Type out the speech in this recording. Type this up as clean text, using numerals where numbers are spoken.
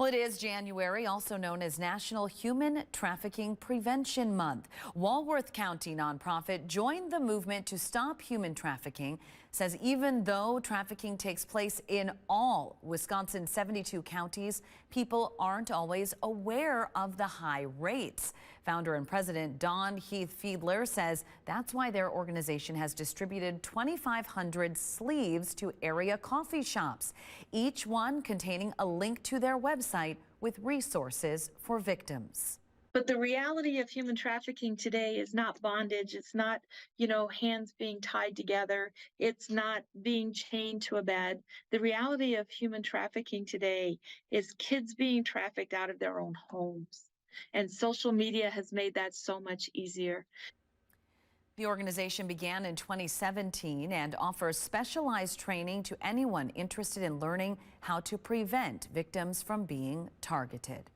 Well, it is January, also known as National Human Trafficking Prevention Month. Walworth County nonprofit joined the movement to stop human trafficking, says even though trafficking takes place in all Wisconsin's 72 counties, people aren't always aware of the high rates. Founder and president Don Heath-Fiedler says that's why their organization has distributed 2,500 sleeves to area coffee shops, each one containing a link to their website with resources for victims. But the reality of human trafficking today is not bondage. It's not, hands being tied together. It's not being chained to a bed. The reality of human trafficking today is kids being trafficked out of their own homes. And social media has made that so much easier. The organization began in 2017 and offers specialized training to anyone interested in learning how to prevent victims from being targeted.